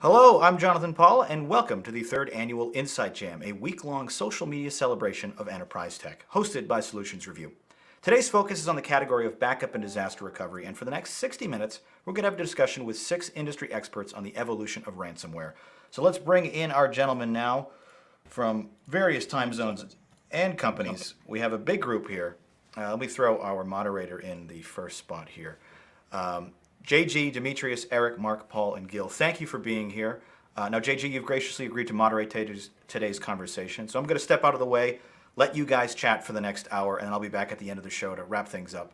Hello, I'm Jonathan Paula, and welcome to the third annual Insight Jam, a week-long social media celebration of enterprise tech, hosted by Solutions Review. Today's focus is on the category of backup and disaster recovery, and for the next 60 minutes, we're going to have a discussion with 6 industry experts on the evolution of ransomware. So let's bring in our gentlemen now from various time zones and companies. We have a big group here. Let me throw our moderator in the first spot here. JG, Demetrius, Eric, Mark, Paul, and Gil, thank you for being here. Now, JG, you've graciously agreed to moderate today's conversation, so I'm going to step out of the way, let you guys chat for the next hour, and I'll be back at the end of the show to wrap things up.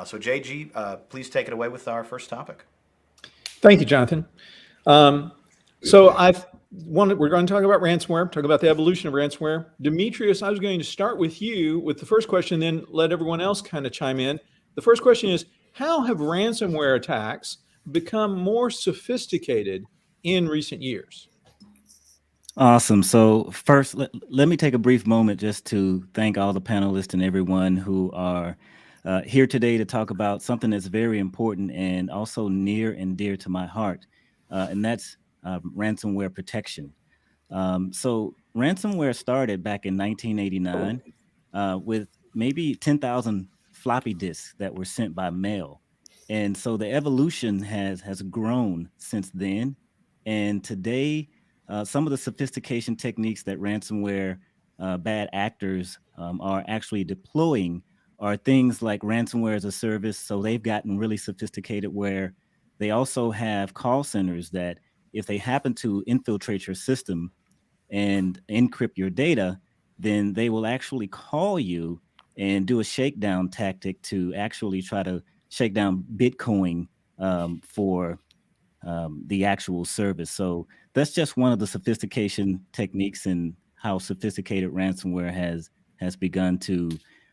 So, JG, please take it away with our first topic. Thank you, Jonathan. We're going to talk about ransomware, talk about the evolution of ransomware. Demetrius, I was going to start with you with the first question, then let everyone else kind of chime in. The first question is, how have ransomware attacks become more sophisticated in recent years? Awesome. So first, let me take a brief moment just to thank all the panelists and everyone who are here today to talk about something that's very important and also near and dear to my heart, and that's ransomware protection. So ransomware started back in 1989 with maybe 10,000 floppy disks that were sent by mail. And so the evolution has grown since then. And today, some of the sophistication techniques that ransomware bad actors are actually deploying are things like ransomware as a service. So they've gotten really sophisticated where they also have call centers that if they happen to infiltrate your system and encrypt your data, then they will actually call you and do a shakedown tactic to actually try to shake down Bitcoin for the actual service. So that's just one of the sophistication techniques and how sophisticated ransomware has begun to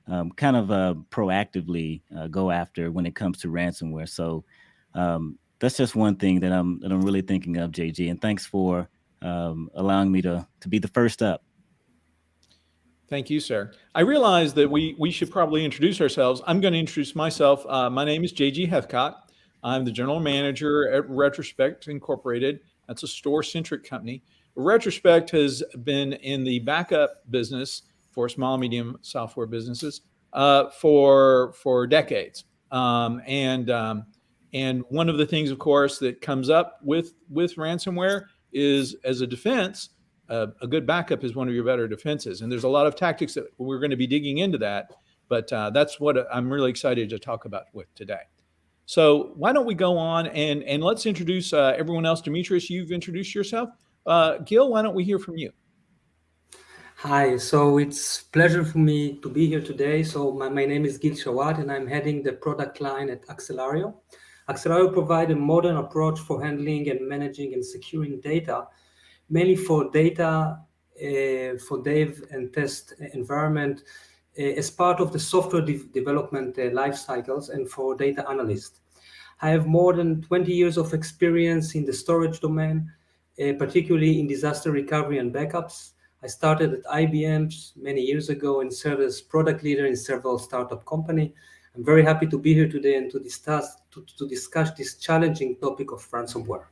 kind of proactively go after when it comes to ransomware. So that's just one thing that I'm really thinking of, JG. And thanks for allowing me to be the first up. Thank you, sir. I realize that we should probably introduce ourselves. I'm going to introduce myself. My name is JG Heathcott. I'm the general manager at Retrospect Incorporated. That's a store-centric company. Retrospect has been in the backup business for small, medium software businesses for decades. And one of the things, of course, that comes up with ransomware is, as a defense, a good backup is one of your better defenses. And there's a lot of tactics that we're going to be digging into that, but that's what I'm really excited to talk about with today. So why don't we go on and let's introduce everyone else. Demetrius, you've introduced yourself. Gil, why don't we hear from you? Hi, so it's a pleasure for me to be here today. So my name is Gil Shawat, and I'm heading the product line at Accelarlo. Accelarlo provides a modern approach for handling and managing and securing data, mainly for data, for dev and test environment, as part of the software development life cycles and for data analysts. I have more than 20 years of experience in the storage domain, particularly in disaster recovery and backups. I started at IBM many years ago and served as product leader in several startup companies. I'm very happy to be here today and to discuss this challenging topic of ransomware.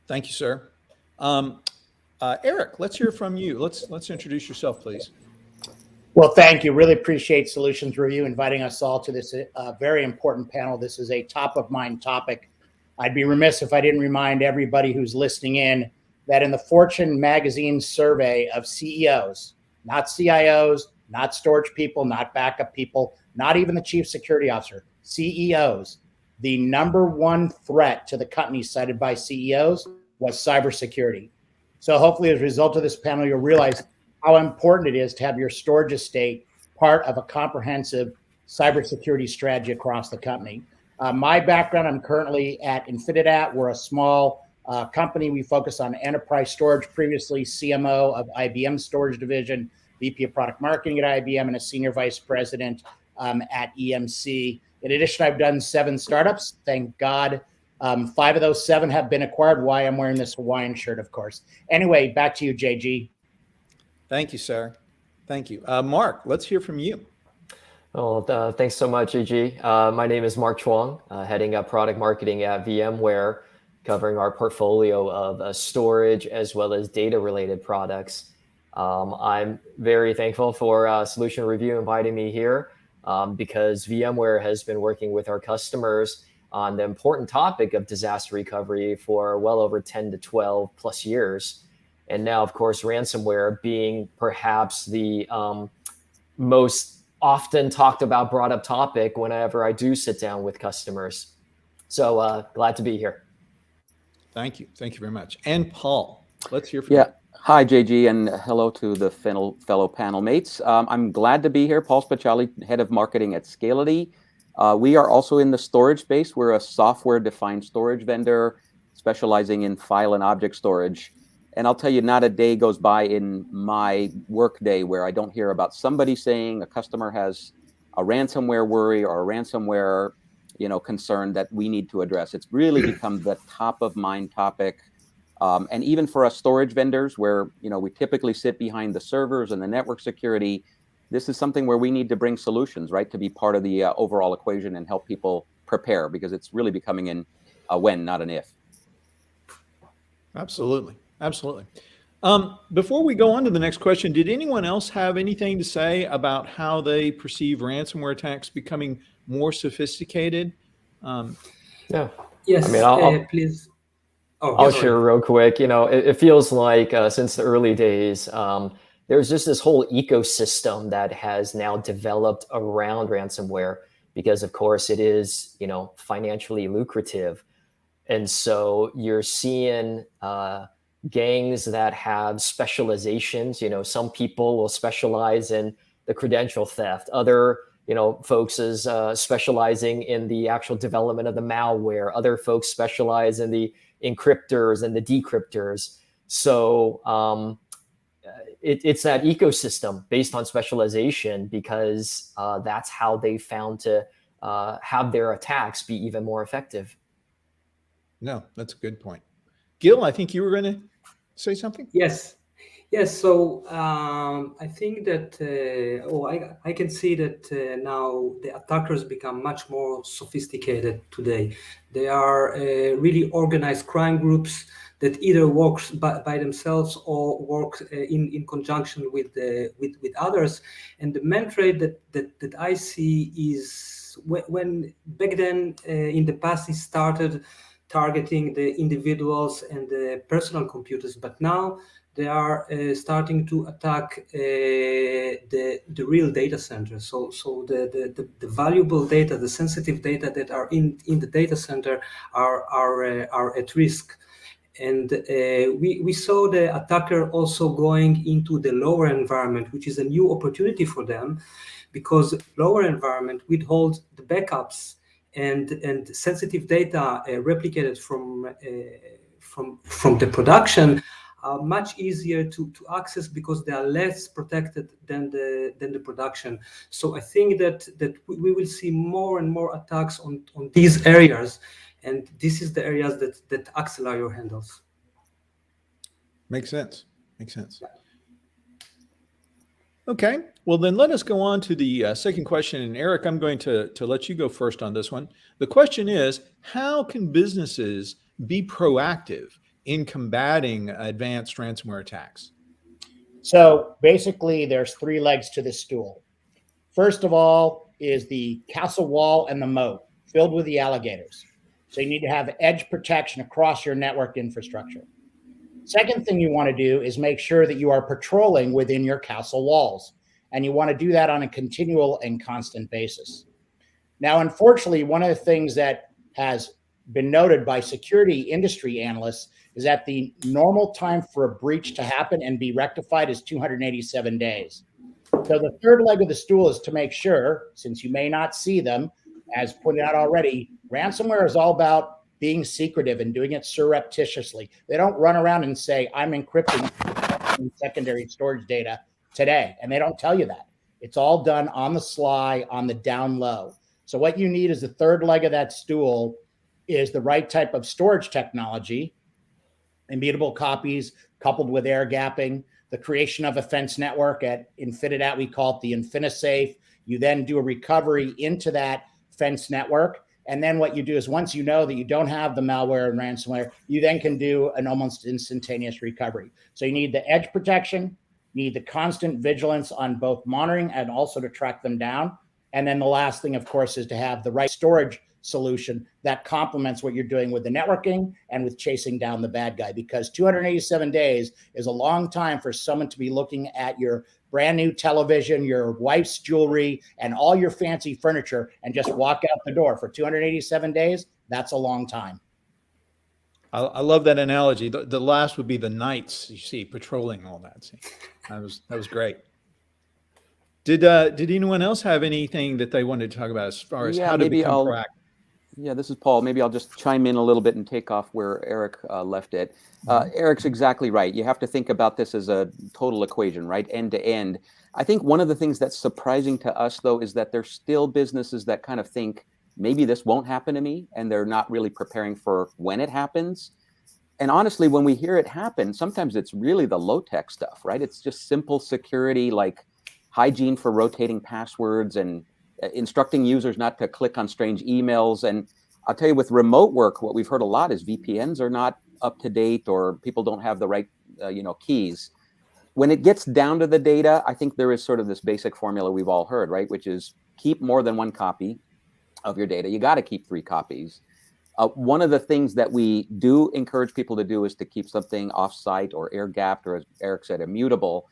Thank you, sir. Eric, let's hear from you. Let's introduce yourself, please. Well, thank you. Really appreciate Solutions Review inviting us all to this very important panel. This is a top of mind topic. I'd be remiss if I didn't remind everybody who's listening in that in the Fortune magazine survey of CEOs, not CIOs, not storage people, not backup people, not even the chief security officer, CEOs, the number one threat to the companies cited by CEOs was cybersecurity. So hopefully as a result of this panel, you'll realize how important it is to have your storage estate part of a comprehensive cybersecurity strategy across the company. My background, I'm currently at Infinidat. We're a small company. We focus on enterprise storage, previously CMO of IBM Storage Division, VP of Product Marketing at IBM, and a Senior Vice President at EMC. In addition, I've done 7 startups. Thank God. 5 of those 7 have been acquired. Why I'm wearing this Hawaiian shirt, of course. Anyway, back to you, JG. Thank you, sir. Thank you. Mark, let's hear from you. Well, thanks so much, EG. My name is Mark Chuang, heading up product marketing at VMware. covering our portfolio of storage as well as data-related products. I'm very thankful for Solution Review inviting me here because VMware has been working with our customers on the important topic of disaster recovery for well over 10 to 12 plus years. And now, of course, ransomware being perhaps the most often talked about, brought up topic whenever I do sit down with customers. So glad to be here. Thank you. Thank you very much. And Paul, let's hear from you. Yeah. Hi, JG, and hello to the fellow panel mates. I'm glad to be here. Paul Speciali, Head of Marketing at Scality. We are also in the storage space. We're a software-defined storage vendor specializing in file and object storage. And I'll tell you, not a day goes by in my workday where I don't hear about somebody saying a customer has a ransomware worry or a ransomware, concern that we need to address. It's really become the top of mind topic. And even for us storage vendors where, we typically sit behind the servers and the network security, this is something where we need to bring solutions, right, to be part of the overall equation and help people prepare, because it's really becoming a when, not an if. Absolutely. Absolutely. Before we go on to the next question, did anyone else have anything to say about how they perceive ransomware attacks becoming more sophisticated? Yeah. Yes, I mean, I'll please. Oh, I'll sorry. share real quick. It feels like since the early days, there's just this whole ecosystem that has now developed around ransomware because, of course, it is, financially lucrative. And so you're seeing gangs that have specializations. Some people will specialize in the credential theft. Other, folks is specializing in the actual development of the malware. Other folks specialize in the encryptors and the decryptors. So it's that ecosystem based on specialization because that's how they found to have their attacks be even more effective. No, that's a good point. Gil, I think you were going to say something? Yes. So I think that, I can see that now the attackers become much more sophisticated today. They are really organized crime groups that either work by themselves or work in conjunction with others. And the main trade that I see is when back then in the past it started targeting the individuals and the personal computers, but now they are starting to attack the real data center. So the valuable data, the sensitive data that are in the data center are at risk. And we saw the attacker also going into the lower environment, which is a new opportunity for them, because lower environment withholds the backups and sensitive data replicated from the production are much easier to access because they are less protected than the production. So I think that we will see more and more attacks on these areas, and this is the areas that Accelarlo handles. Makes sense. Okay, well then let us go on to the second question. And Eric, I'm going to let you go first on this one. The question is, how can businesses be proactive in combating advanced ransomware attacks? So basically, there's three legs to this stool. First of all is the castle wall and the moat filled with the alligators. So you need to have edge protection across your network infrastructure. Second thing you want to do is make sure that you are patrolling within your castle walls. And you want to do that on a continual and constant basis. Now, unfortunately, one of the things that has been noted by security industry analysts is that the normal time for a breach to happen and be rectified is 287 days. So the third leg of the stool is to make sure, since you may not see them, as pointed out already, ransomware is all about being secretive and doing it surreptitiously. They don't run around and say, I'm encrypting secondary storage data today. And they don't tell you that. It's all done on the sly, on the down low. So what you need is the third leg of that stool is the right type of storage technology, immutable copies coupled with air gapping, the creation of a fence network at Infinidat, we call it the InfiniSafe. You then do a recovery into that fence network, And then what you do is once you know that you don't have the malware and ransomware, you then can do an almost instantaneous recovery. So you need the edge protection, you need the constant vigilance on both monitoring and also to track them down. And then the last thing, of course, is to have the right storage solution that complements what you're doing with the networking and with chasing down the bad guy, because 287 days is a long time for someone to be looking at your brand new television, your wife's jewelry, and all your fancy furniture and just walk out the door for 287 days. That's a long time. I love that analogy. The last would be the knights, you see, patrolling all that. See, that was great. Did anyone else have anything that they wanted to talk about as far as how to become proactive? Yeah, this is Paul. Maybe I'll just chime in a little bit and take off where Eric left it. Eric's exactly right. You have to think about this as a total equation, right? End to end. I think one of the things that's surprising to us, though, is that there's still businesses that kind of think, maybe this won't happen to me, and they're not really preparing for when it happens. And honestly, when we hear it happen, sometimes it's really the low-tech stuff, right? It's just simple security, like hygiene for rotating passwords and instructing users not to click on strange emails. And I'll tell you, with remote work, what we've heard a lot is VPNs are not up to date, or people don't have the right keys. When it gets down to the data, I think there is sort of this basic formula we've all heard, right? Which is keep more than one copy of your data. You got to keep 3 copies. One of the things that we do encourage people to do is to keep something off-site or air-gapped, or as Eric said, immutable.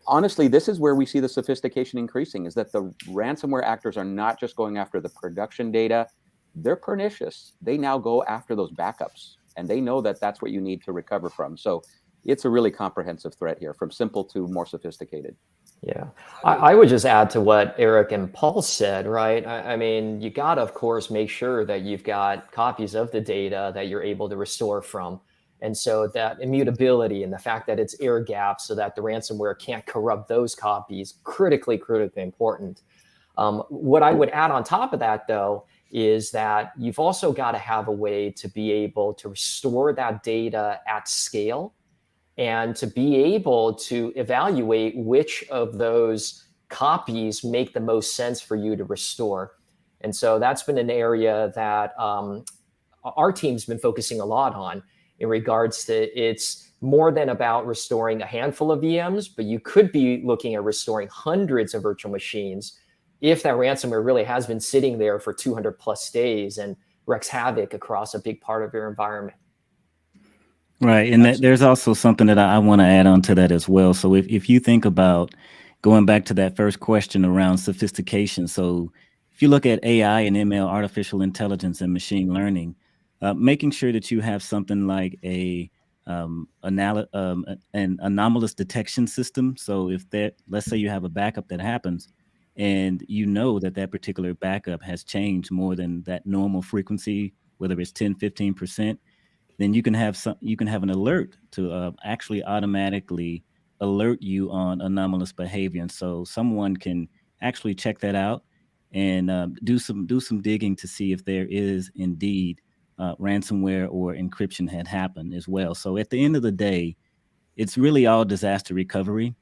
Honestly, this is where we see the sophistication increasing, is that the ransomware actors are not just going after the production data. They're pernicious. They now go after those backups, and they know that that's what you need to recover from. So it's a really comprehensive threat here, from simple to more sophisticated. Yeah, I would just add to what Eric and Paul said, right? I mean, you got to, of course, make sure that you've got copies of the data that you're able to restore from. And so that immutability and the fact that it's air gapped so that the ransomware can't corrupt those copies, critically important. What I would add on top of that, though, is that you've also got to have a way to be able to restore that data at scale, and to be able to evaluate which of those copies make the most sense for you to restore. And so that's been an area that our team's been focusing a lot on, in regards to, it's more than about restoring a handful of VMs, but you could be looking at restoring hundreds of virtual machines if that ransomware really has been sitting there for 200 plus days and wreaks havoc across a big part of your environment. Right. And there's also something that I want to add on to that as well. So if you think about going back to that first question around sophistication, so if you look at AI and ML, artificial intelligence and machine learning, making sure that you have something like an anomalous detection system. So if let's say you have a backup that happens, and you know that particular backup has changed more than that normal frequency, whether it's 10, 15%, then you can have an alert to actually automatically alert you on anomalous behavior. And so someone can actually check that out and do some digging to see if there is indeed ransomware or encryption had happened as well. So at the end of the day, it's really all disaster recovery.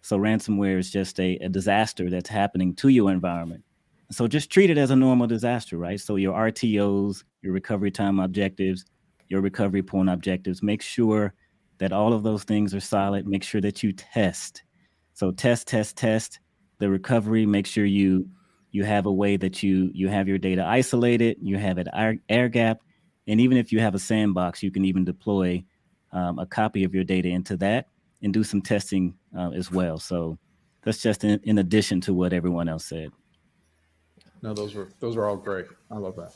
So ransomware is just a disaster that's happening to your environment. So just treat it as a normal disaster, right? So your RTOs, your recovery time objectives, your recovery point objectives, make sure that all of those things are solid. Make sure that you test. So test the recovery. Make sure you have a way that you have your data isolated, you have it air gapped, and even if you have a sandbox, you can even deploy a copy of your data into that and do some testing as well. So that's just in addition to what everyone else said. No, those are all great. I love that.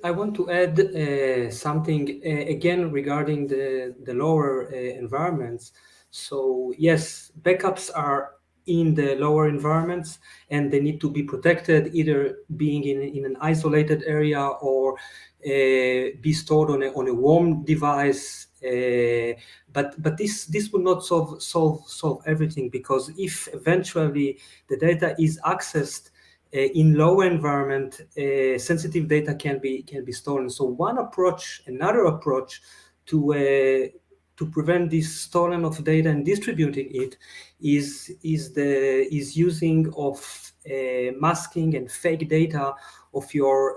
I want to add something again regarding the lower environments. So yes, backups are in the lower environments, and they need to be protected, either being in an isolated area or be stored on a warm device. But this will not solve everything, because if eventually the data is accessed in low environment, sensitive data can be stolen. So another approach to prevent this stolen of data and distributing it is using of masking and fake data of your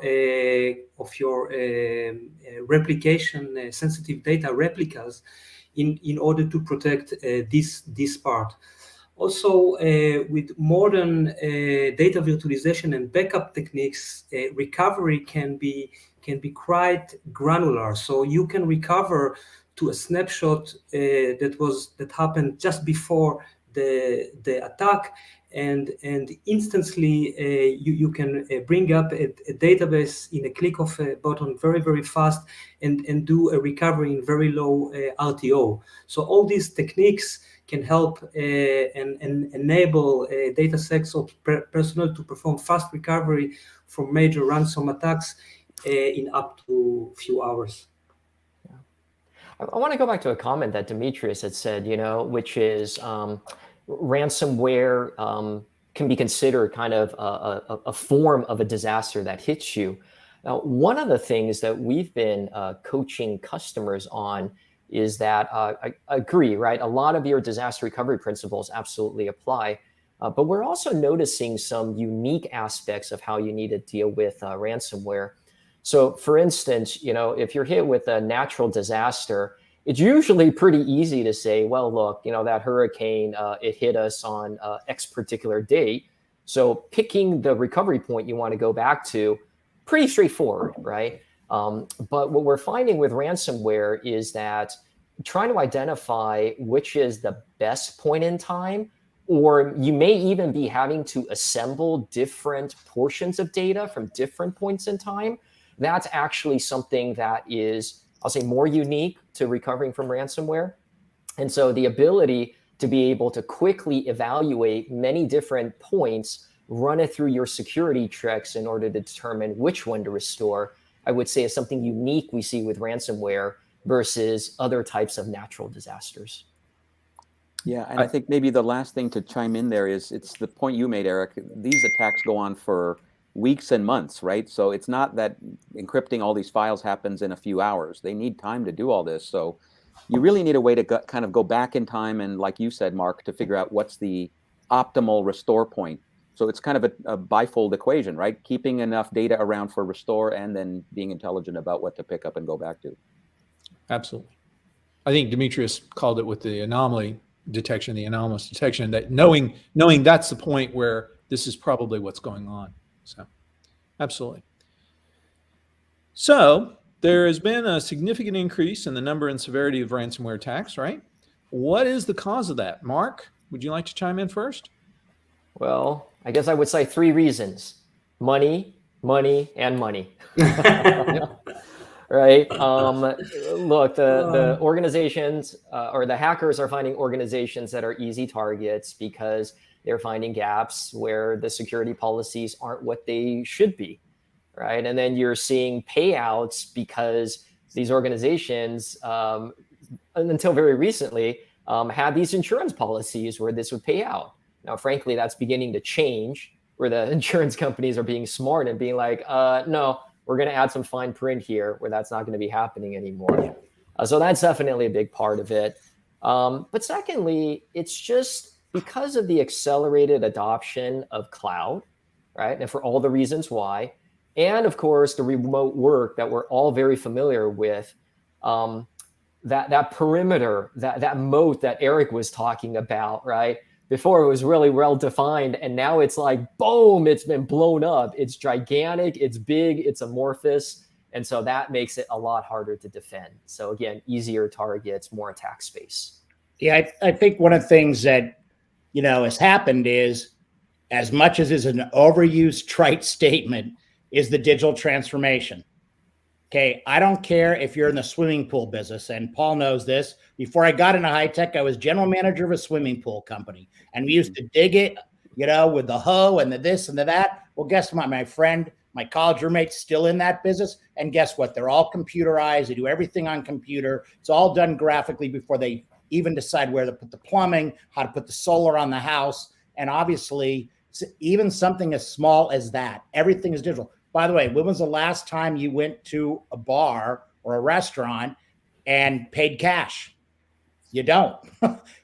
replication sensitive data replicas in order to protect this part. Also, with modern data virtualization and backup techniques, recovery can be quite granular. So you can recover to a snapshot that happened just before the attack, and instantly you can bring up a database in a click of a button, very fast, and do a recovery in very low RTO. So all these techniques can help and enable DataSec personnel to perform fast recovery from major ransom attacks in up to few hours. I want to go back to a comment that Demetrius had said, which is ransomware can be considered kind of a form of a disaster that hits you. Now, one of the things that we've been coaching customers on is that I agree, right? A lot of your disaster recovery principles absolutely apply, but we're also noticing some unique aspects of how you need to deal with ransomware. So for instance, if you're hit with a natural disaster, it's usually pretty easy to say, well, look, that hurricane, it hit us on X particular date. So picking the recovery point you want to go back to, pretty straightforward, right? But what we're finding with ransomware is that trying to identify which is the best point in time, or you may even be having to assemble different portions of data from different points in time. That's actually something that is, I'll say, more unique to recovering from ransomware. And so the ability to be able to quickly evaluate many different points, run it through your security checks in order to determine which one to restore, I would say is something unique we see with ransomware versus other types of natural disasters. Yeah, and I think maybe the last thing to chime in there is, it's the point you made, Eric. These attacks go on for weeks and months, right? So it's not that encrypting all these files happens in a few hours. They need time to do all this. So you really need a way to kind of go back in time and, like you said, Mark, to figure out what's the optimal restore point. So it's kind of a bifold equation, right? Keeping enough data around for restore and then being intelligent about what to pick up and go back to. Absolutely. I think Demetrius called it with the anomaly detection, the anomalous detection, that knowing that's the point where this is probably what's going on. So, absolutely. So, there has been a significant increase in the number and severity of ransomware attacks, right? What is the cause of that? Mark, would you like to chime in first? Well, I guess I would say 3 reasons: money, and money. Right? Look, the organizations or the hackers are finding organizations that are easy targets because they're finding gaps where the security policies aren't what they should be, right? And then you're seeing payouts because these organizations, until very recently, had these insurance policies where this would pay out. Now, frankly, that's beginning to change, where the insurance companies are being smart and being like, no, we're going to add some fine print here where that's not going to be happening anymore. So that's definitely a big part of it. But secondly, it's just because of the accelerated adoption of cloud, right? And for all the reasons why, and of course, the remote work that we're all very familiar with, that perimeter, that moat that Eric was talking about, right? Before it was really well defined, and now it's like, boom, it's been blown up. It's gigantic, it's big, it's amorphous. And so that makes it a lot harder to defend. So again, easier targets, more attack space. Yeah, I think one of the things that, has happened is, as much as is an overused trite statement, is the digital transformation. Okay, I don't care if you're in the swimming pool business, and Paul knows this. Before I got into high tech, I was general manager of a swimming pool company, and we used to dig it, with the hoe and the this and the that. Well, guess what? My friend, my college roommate's still in that business, and guess what? They're all computerized. They do everything on computer. It's all done graphically before they even decide where to put the plumbing, how to put the solar on the house, and obviously, even something as small as that, everything is digital. By the way, when was the last time you went to a bar or a restaurant and paid cash? You don't.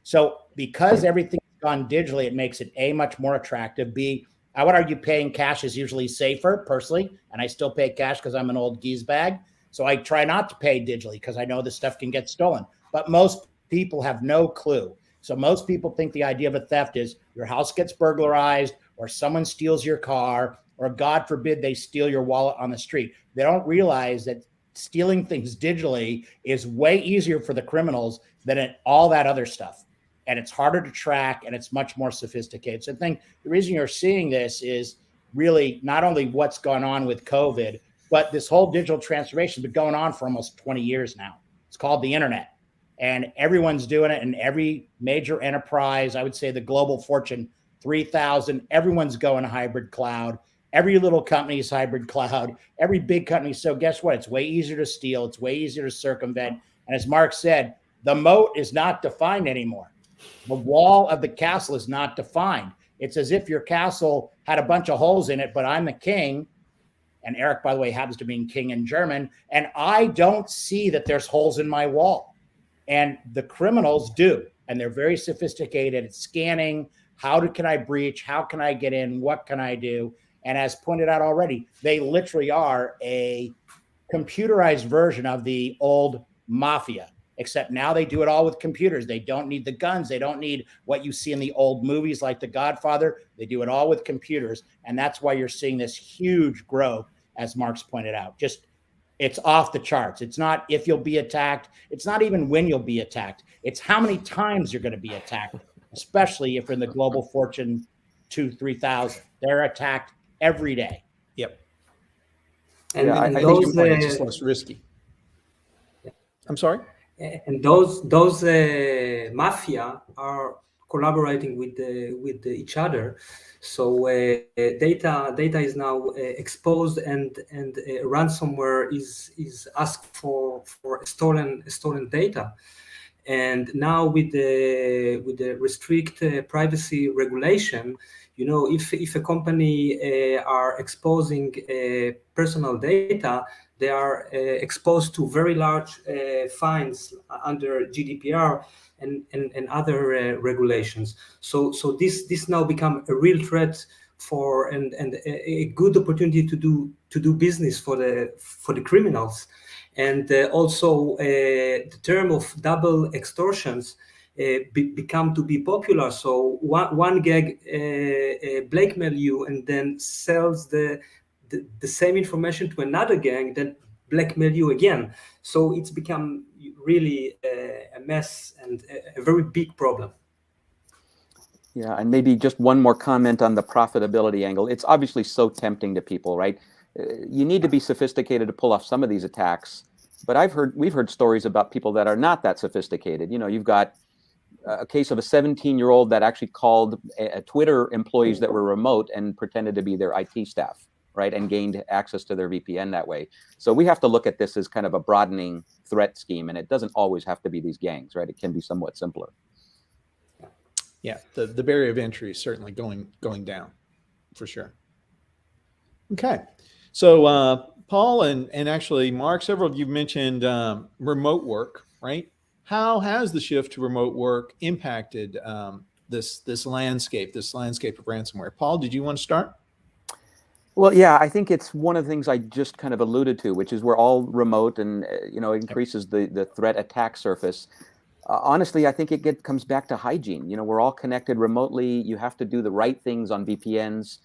So because everything's gone digitally, it makes it A, much more attractive. B, I would argue paying cash is usually safer personally, and I still pay cash because I'm an old geese bag. So I try not to pay digitally because I know this stuff can get stolen. But most people have no clue. So most people think the idea of a theft is your house gets burglarized or someone steals your car or God forbid they steal your wallet on the street. They don't realize that stealing things digitally is way easier for the criminals than all that other stuff. And it's harder to track and it's much more sophisticated. So I think the reason you're seeing this is really not only what's gone on with COVID, but this whole digital transformation has been going on for almost 20 years now. It's called the internet. And everyone's doing it, and every major enterprise, I would say the global Fortune 3000, everyone's going hybrid cloud. Every little company is hybrid cloud. Every big company. So guess what? It's way easier to steal. It's way easier to circumvent. And as Mark said, the moat is not defined anymore. The wall of the castle is not defined. It's as if your castle had a bunch of holes in it, but I'm the king. And Eric, by the way, happens to be king in German. And I don't see that there's holes in my wall. And the criminals do. And they're very sophisticated at scanning. Can I breach? How can I get in? What can I do? And as pointed out already, they literally are a computerized version of the old mafia, except now they do it all with computers. They don't need the guns. They don't need what you see in the old movies like The Godfather. They do it all with computers. And that's why you're seeing this huge growth, as Mark's pointed out. It's off the charts. It's not if you'll be attacked. It's not even when you'll be attacked. It's how many times you're going to be attacked, especially if you're in the global Fortune 3000. They're attacked every day. Yep. And, Yeah, and I those, think It's just less risky. I'm sorry? and those mafia are collaborating with each other. So data is now exposed, and ransomware is asked for stolen data. And now with the restrict privacy regulation, if a company are exposing personal data, they are exposed to very large fines under GDPR and other regulations. So this now become a real threat for and a good opportunity to do business for the criminals. And also the term of double extortions become to be popular. So one gang blackmail you and then sells the same information to another gang that blackmail you again. So it's become really a mess and a very big problem. Yeah, and maybe just one more comment on the profitability angle. It's obviously so tempting to people, right? You need to be sophisticated to pull off some of these attacks. But we've heard stories about people that are not that sophisticated. You've got a case of a 17-year-old that actually called Twitter employees that were remote and pretended to be their IT staff, right? And gained access to their VPN that way. So we have to look at this as kind of a broadening threat scheme, and it doesn't always have to be these gangs, right? It can be somewhat simpler. Yeah, the barrier of entry is certainly going down, for sure. Okay, so Paul and actually Mark, several of you mentioned remote work, right? How has the shift to remote work impacted this landscape of ransomware? Paul, did you want to start? Well, yeah, I think it's one of the things I just kind of alluded to, which is we're all remote, and increases the threat attack surface. Honestly, I think it comes back to hygiene. We're all connected remotely. You have to do the right things on VPNs.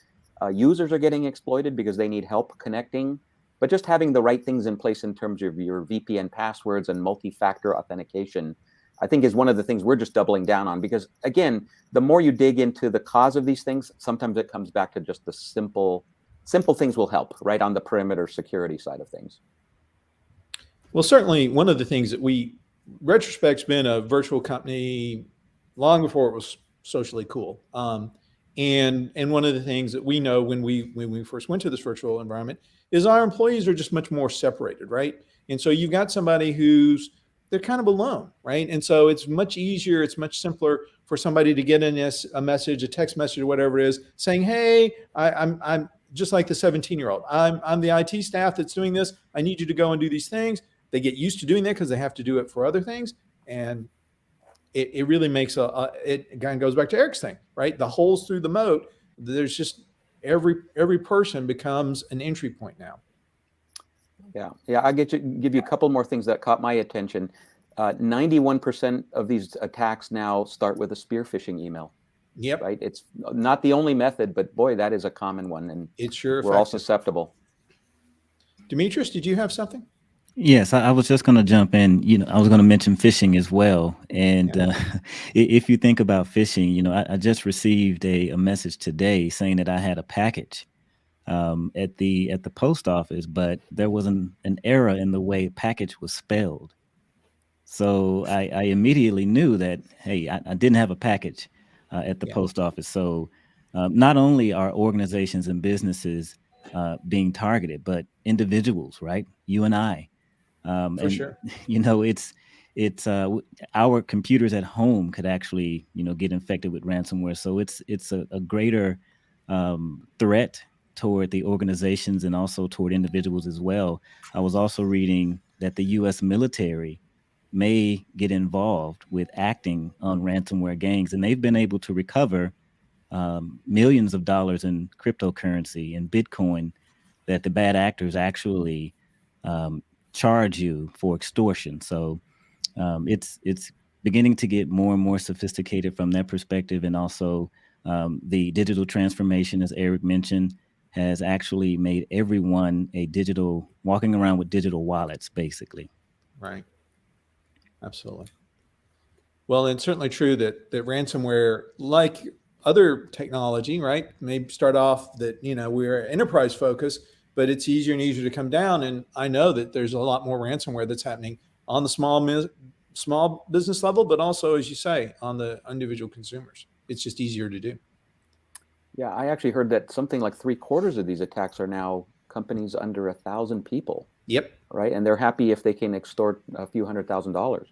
Users are getting exploited because they need help connecting. But just having the right things in place in terms of your VPN passwords and multi-factor authentication, I think is one of the things we're just doubling down on. Because again, the more you dig into the cause of these things, sometimes it comes back to just the simple things will help, right, on the perimeter security side of things. Well, certainly one of the things that Retrospect's been a virtual company long before it was socially cool. And one of the things that we know when we first went to this virtual environment is our employees are just much more separated, right? And so you've got somebody they're kind of alone, right? And so it's much easier, it's much simpler for somebody to get in a message, a text message or whatever it is, saying, hey, I'm just like the 17-year-old. I'm the IT staff that's doing this. I need you to go and do these things. They get used to doing that because they have to do it for other things. And it really makes it kind of goes back to Eric's thing, right? The holes through the moat, there's just every person becomes an entry point now. Yeah. I'll give you a couple more things that caught my attention. 91% of these attacks now start with a spear phishing email. Yep. Right. It's not the only method, but boy, that is a common one, and it's sure we're all effective. susceptible. Demetrius, did you have something? Yes, I was just going to jump in. I was going to mention phishing as well. And if you think about phishing, I just received a message today saying that I had a package at the post office, but there was an error in the way package was spelled. So I immediately knew that, hey, I didn't have a package at the post office. So not only are organizations and businesses being targeted, but individuals, right? You and I. For sure. It's our computers at home could actually, get infected with ransomware. So it's a greater threat toward the organizations and also toward individuals as well. I was also reading that the U.S. military may get involved with acting on ransomware gangs, and they've been able to recover millions of dollars in cryptocurrency and Bitcoin that the bad actors actually charge you for extortion. So it's beginning to get more and more sophisticated from that perspective. And also the digital transformation, as Eric mentioned, has actually made everyone walking around with digital wallets, basically. Right. Absolutely. Well, it's certainly true that ransomware, like other technology, right, may start off that, we're enterprise focused, but it's easier and easier to come down. And I know that there's a lot more ransomware that's happening on the small business level, but also, as you say, on the individual consumers. It's just easier to do. Yeah, I actually heard that something like 3/4 of these attacks are now companies under 1,000 people. Yep. Right. And they're happy if they can extort a few $100,000.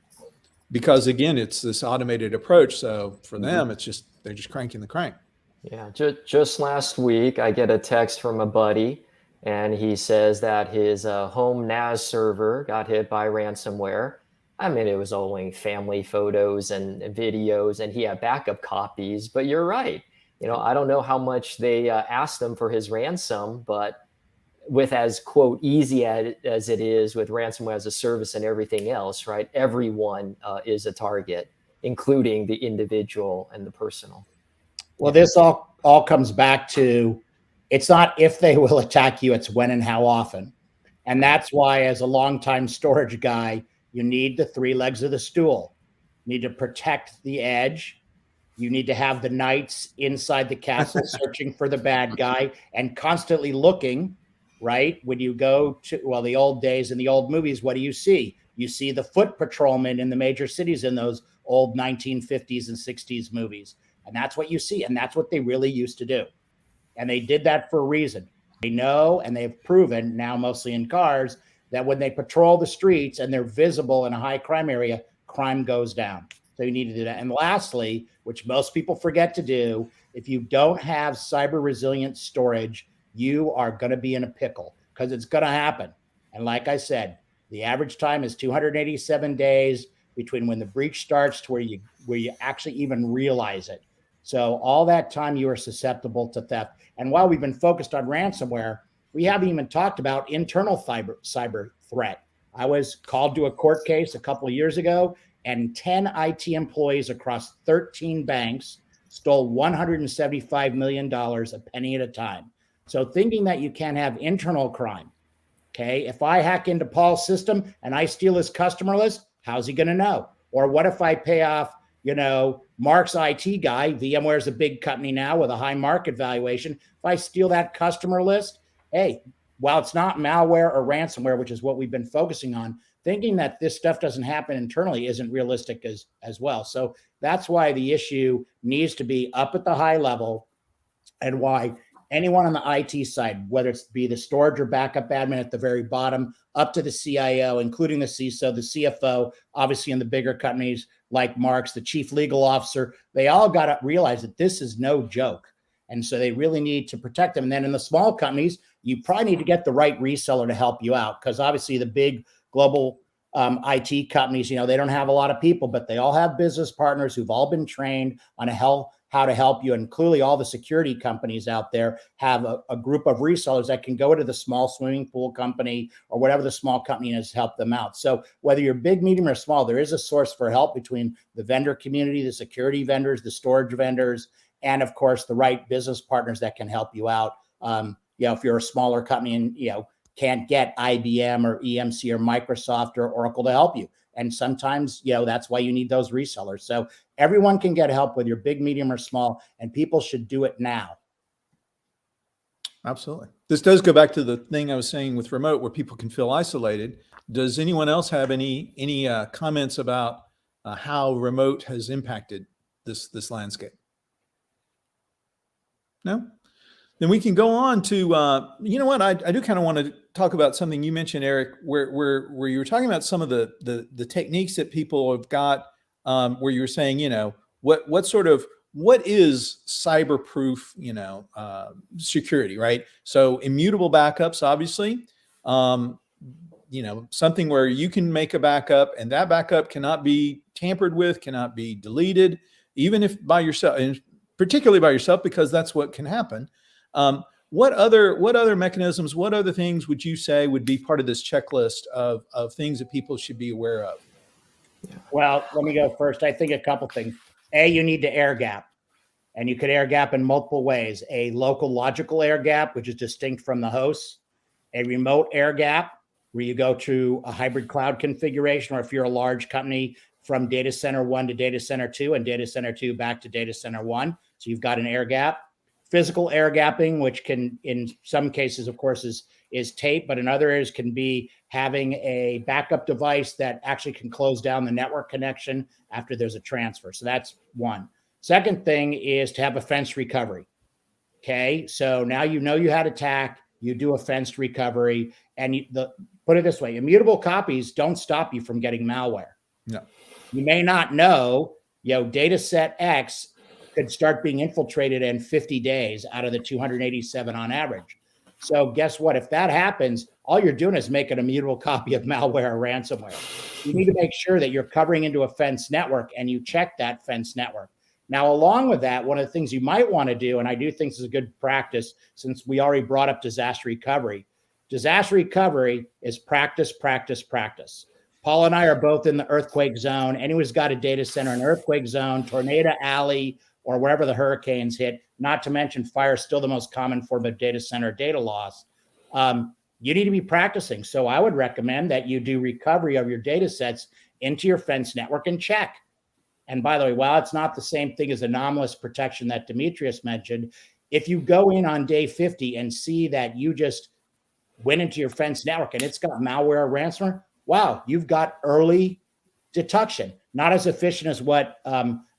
Because again, it's this automated approach. So for them, they're just cranking the crank. Yeah. Just last week, I get a text from a buddy, and he says that his home NAS server got hit by ransomware. I mean, it was only family photos and videos, and he had backup copies. But you're right. I don't know how much they asked him for his ransom, but with as, quote, easy as it is with ransomware as a service and everything else, right? Everyone is a target, including the individual and the personal. Well, this all comes back to, it's not if they will attack you, it's when and how often. And that's why, as a longtime storage guy, you need the three legs of the stool. You need to protect the edge. You need to have the knights inside the castle searching for the bad guy and constantly looking, right? When you go to, the old days in the old movies, what do you see? You see the foot patrolmen in the major cities in those old 1950s and 60s movies. And that's what you see. And that's what they really used to do. And they did that for a reason. They know, and they've proven now, mostly in cars, that when they patrol the streets and they're visible in a high crime area, crime goes down. So you need to do that. And lastly, which most people forget to do, if you don't have cyber resilient storage, you are going to be in a pickle, because it's going to happen. And like I said, the average time is 287 days between when the breach starts to where you actually even realize it. So all that time you are susceptible to theft. And while we've been focused on ransomware, we haven't even talked about internal cyber threat. I was called to a court case a couple of years ago, and 10 IT employees across 13 banks stole $175 million a penny at a time. So thinking that you can't have internal crime, okay? If I hack into Paul's system and I steal his customer list, how's he going to know? Or what if I pay off, Mark's IT guy? VMware is a big company now with a high market valuation. If I steal that customer list, hey, while it's not malware or ransomware, which is what we've been focusing on, thinking that this stuff doesn't happen internally isn't realistic as well. So that's why the issue needs to be up at the high level, and why anyone on the IT side, whether it's be the storage or backup admin at the very bottom, up to the CIO, including the CISO, the CFO, obviously in the bigger companies like Mark's, the chief legal officer, they all got to realize that this is no joke. And so they really need to protect them. And then in the small companies, you probably need to get the right reseller to help you out, because obviously the big global IT companies, they don't have a lot of people, but they all have business partners who've all been trained on how to help you. And clearly all the security companies out there have a group of resellers that can go into the small swimming pool company or whatever the small company is, help them out. So whether you're big, medium, or small, there is a source for help between the vendor community, the security vendors, the storage vendors, and of course the right business partners that can help you out. If you're a smaller company and can't get IBM or EMC or Microsoft or Oracle to help you. And sometimes, that's why you need those resellers. So everyone can get help, whether you're big, medium, or small, and people should do it now. Absolutely. This does go back to the thing I was saying with remote, where people can feel isolated. Does anyone else have any comments about how remote has impacted this landscape? No? Then we can go on to, you know what, I do kind of want to talk about something you mentioned, Eric, where you were talking about some of the techniques that people have got, where you were saying, what is cyber-proof, security, right? So immutable backups, obviously, something where you can make a backup and that backup cannot be tampered with, cannot be deleted, even if by yourself, and particularly by yourself, because that's what can happen. What other mechanisms, what other things would you say would be part of this checklist of things that people should be aware of? Well, let me go first. I think a couple things. You need to air gap, and you could air gap in multiple ways. A local logical air gap, which is distinct from the host, a remote air gap, where you go to a hybrid cloud configuration, or if you're a large company, from data center 1 to data center 2 and data center 2 back to data center 1. So you've got an air gap. Physical air gapping, which can, in some cases, of course, is tape, but in other areas can be having a backup device that actually can close down the network connection after there's a transfer. So that's one. Second thing is to have a fenced recovery. Okay, so now you had attack, you do a fenced recovery, and put it this way: immutable copies don't stop you from getting malware. No. You may not know, data set X could start being infiltrated in 50 days out of the 287 on average. So guess what? If that happens, all you're doing is making a mutable copy of malware or ransomware. You need to make sure that you're covering into a fenced network and you check that fenced network. Now, along with that, one of the things you might want to do, and I do think this is a good practice since we already brought up disaster recovery. Disaster recovery is practice, practice, practice. Paula and I are both in the earthquake zone. Anyone who's got a data center in earthquake zone, tornado alley, or wherever the hurricanes hit, not to mention fire is still the most common form of data center data loss. You need to be practicing. So I would recommend that you do recovery of your data sets into your fence network and check. And by the way, while it's not the same thing as anomalous protection that Demetrius mentioned, if you go in on day 50 and see that you just went into your fence network and it's got malware or ransomware, wow, you've got early detection. Not as efficient as what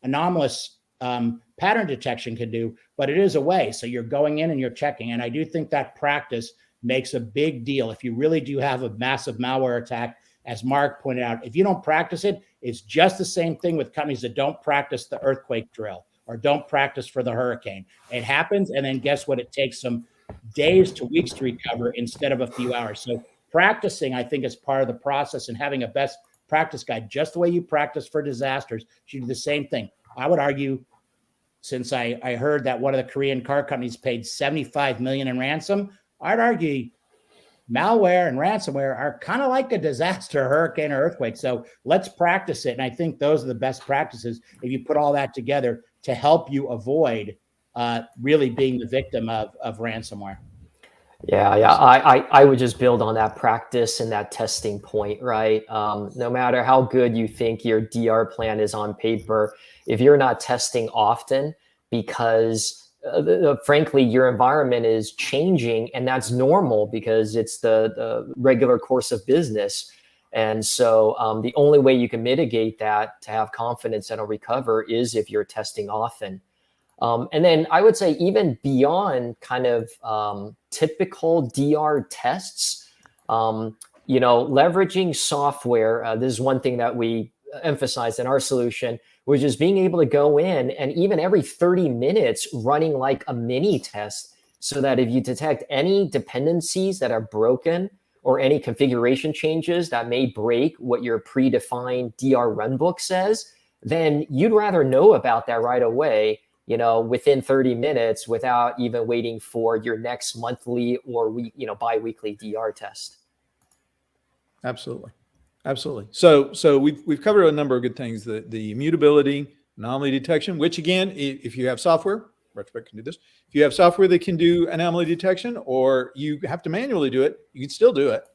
anomalous pattern detection can do, but it is a way. So you're going in and you're checking. And I do think that practice makes a big deal. If you really do have a massive malware attack, as Mark pointed out, if you don't practice it, it's just the same thing with companies that don't practice the earthquake drill or don't practice for the hurricane. It happens, and then guess what? It takes some days to weeks to recover instead of a few hours. So practicing, I think, is part of the process, and having a best practice guide, just the way you practice for disasters, you do the same thing. I would argue, since I heard that one of the Korean car companies paid $75 million in ransom, I'd argue malware and ransomware are kind of like a disaster, hurricane, or earthquake. So let's practice it. And I think those are the best practices if you put all that together to help you avoid really being the victim of ransomware. Yeah. I would just build on that practice and that testing point, right? No matter how good you think your DR plan is on paper, if you're not testing often, because frankly, your environment is changing, and that's normal because it's the regular course of business. And so the only way you can mitigate that to have confidence that it'll recover is if you're testing often. And then I would say even beyond kind of typical DR tests, leveraging software. This is one thing that we emphasize in our solution, which is being able to go in and even every 30 minutes running like a mini test, so that if you detect any dependencies that are broken or any configuration changes that may break what your predefined DR runbook says, then you'd rather know about that right away within 30 minutes without even waiting for your next monthly or bi-weekly DR test. Absolutely. Absolutely. So we've covered a number of good things. The immutability, anomaly detection, which again, if you have software, Retrospect can do this. If you have software that can do anomaly detection, or you have to manually do it, you can still do it.